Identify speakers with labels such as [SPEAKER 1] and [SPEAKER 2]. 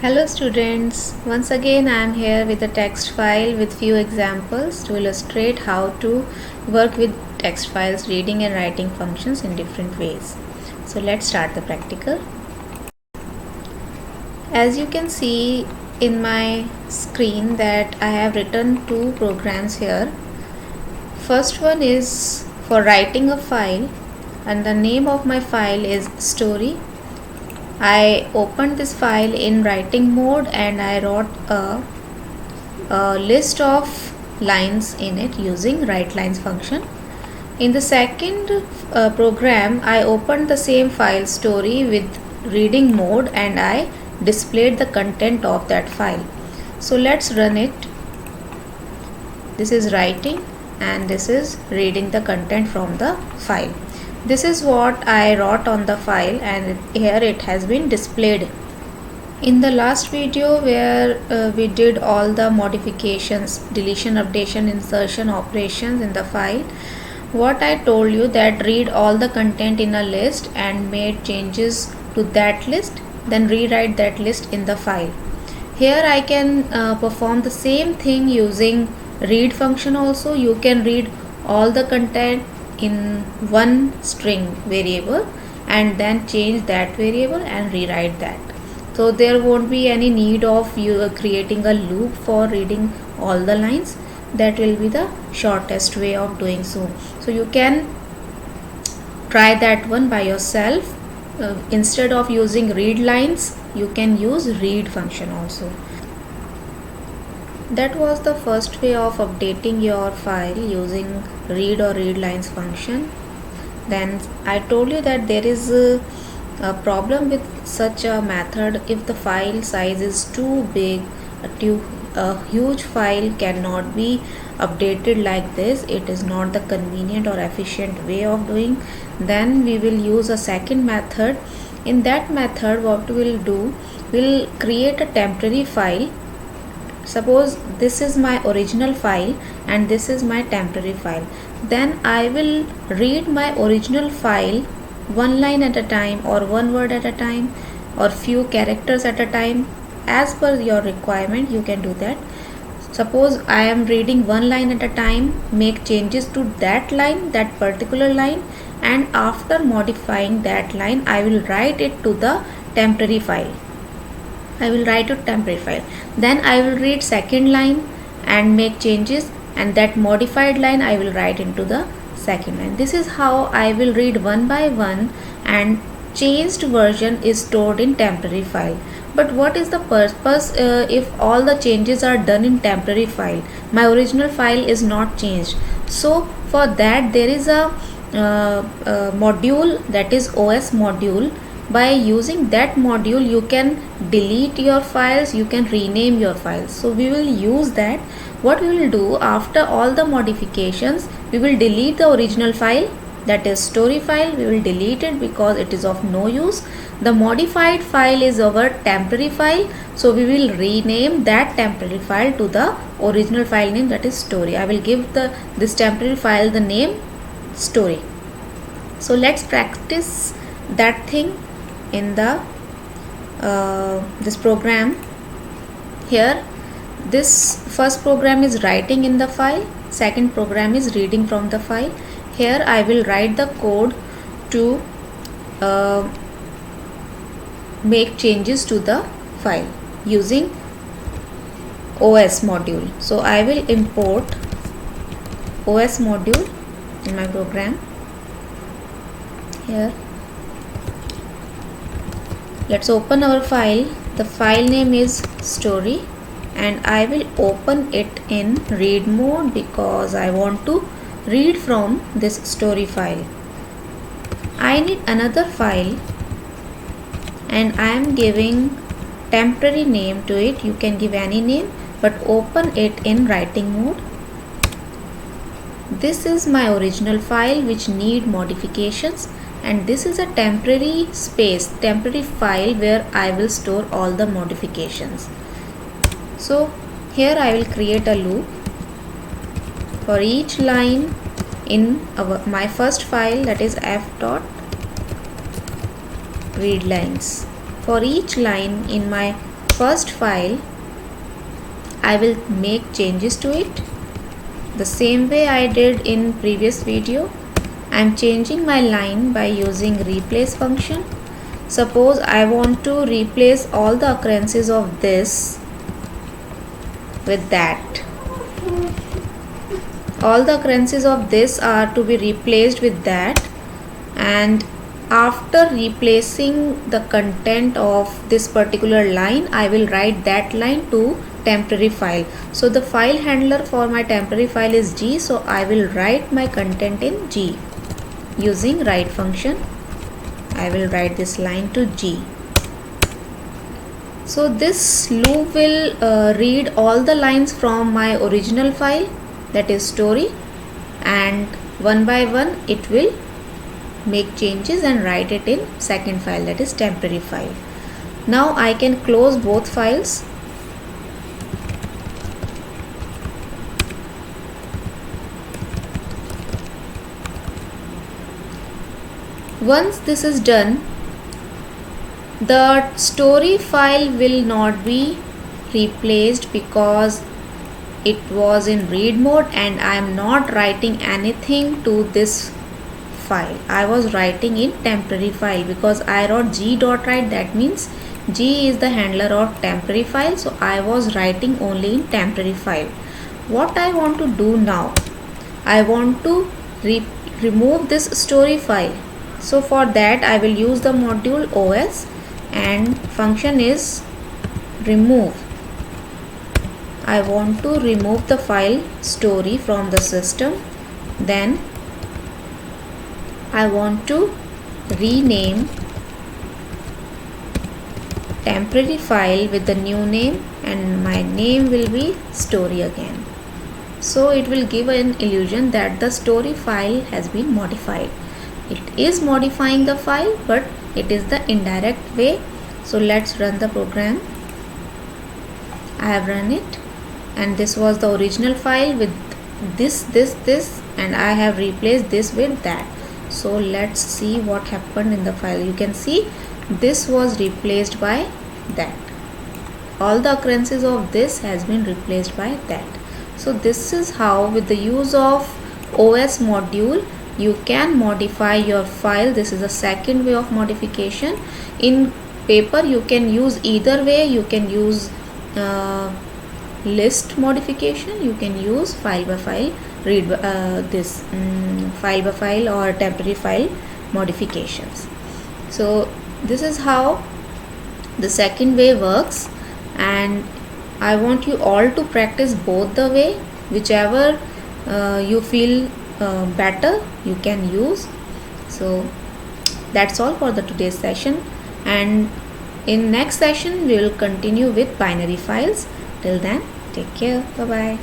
[SPEAKER 1] Hello students, once again I am here with a text file with few examples to illustrate how to work with text files, reading and writing functions in different ways. So let's start the practical. As you can see in my screen that I have written two programs here. First one is for writing a file and the name of my file is story. I opened this file in writing mode and I wrote a list of lines in it using writelines function. In the second program, I opened the same file story with reading mode and I displayed the content of that file. So let's run it. This is writing and this is reading the content from the file. This is what I wrote on the file and here it has been displayed. In the last video where we did all the modifications, deletion, updation, insertion operations in the file, what I told you that read all the content in a list and made changes to that list, then rewrite that list in the file. Here I can perform the same thing using read function also. You can read all the content in one string variable and then change that variable and rewrite that. So there won't be any need of you creating a loop for reading all the lines. That will be the shortest way of doing so. So you can try that one by yourself. Instead of using read lines, you can use read function also. That was the first way of updating your file using read or read lines function. Then I told you that there is a problem with such a method. If the file size is too big, a huge file cannot be updated like this. It is not the convenient or efficient way of doing. Then we will use a second method. In that method, what we will do, we'll create a temporary file. Suppose this is my original file and this is my temporary file. Then I will read my original file one line at a time or one word at a time or few characters at a time. As per your requirement, you can do that. Suppose I am reading one line at a time, make changes to that line, that particular line, and after modifying that line, I will write it to the temporary file. Then I will read second line and make changes, and that modified line I will write into the second line. This is how I will read one by one, and changed version is stored in temporary file. But what is the purpose if all the changes are done in temporary file? My original file is not changed. So for that there is a module, that is OS module. By using that module you can delete your files, you can rename your files. So we will use that. What we will do, after all the modifications, we will delete the original file, that is story file. We will delete it because it is of no use. The modified file is our temporary file, so we will rename that temporary file to the original file name, that is story. I will give this temporary file the name story. So let's practice that thing in the this program. Here this first program is writing in the file, second program is reading from the file. Here I will write the code to make changes to the file using OS module. So I will import OS module in my program. Here let's open our file. The file name is story and I will open it in read mode because I want to read from this story file. I need another file and I am giving temporary name to it. You can give any name, but open it in writing mode. This is my original file which need modifications, and this is a temporary file where I will store all the modifications. So here I will create a loop for each line in my first file, that is f dot read lines. For each line in my first file, I will make changes to it the same way I did in previous video. I am changing my line by using replace function. Suppose I want to replace all the occurrences of this with that. All the occurrences of this are to be replaced with that, and after replacing the content of this particular line, I will write that line to temporary file. So the file handler for my temporary file is G, so I will write my content in G using write function. I will write this line to G. So this loop will read all the lines from my original file, that is story, and one by one it will make changes and write it in second file, that is temporary file. Now I can close both files. Once this is done, the story file will not be replaced because it was in read mode and I am not writing anything to this file. I was writing in temporary file because I wrote g.write, that means G is the handler of temporary file, so I was writing only in temporary file. What I want to do now, I want to remove this story file. So for that I will use the module OS and function is remove. I want to remove the file story from the system. Then I want to rename temporary file with the new name, and my name will be story again. So it will give an illusion that the story file has been modified. It is modifying the file, but it is the indirect way. So let's run the program. I have run it, and this was the original file with this, and I have replaced this with that. So let's see what happened in the file. You can see this was replaced by that. All the occurrences of this has been replaced by that. So this is how, with the use of OS module, you can modify your file. This is the second way of modification. In paper you can use either way. You can use list modification, you can use file by file, read file by file or temporary file modifications. So this is how the second way works, and I want you all to practice both the way. Whichever you feel better, you can use. So that's all for the today's session, and in next session we will continue with binary files. Till then, take care. Bye bye.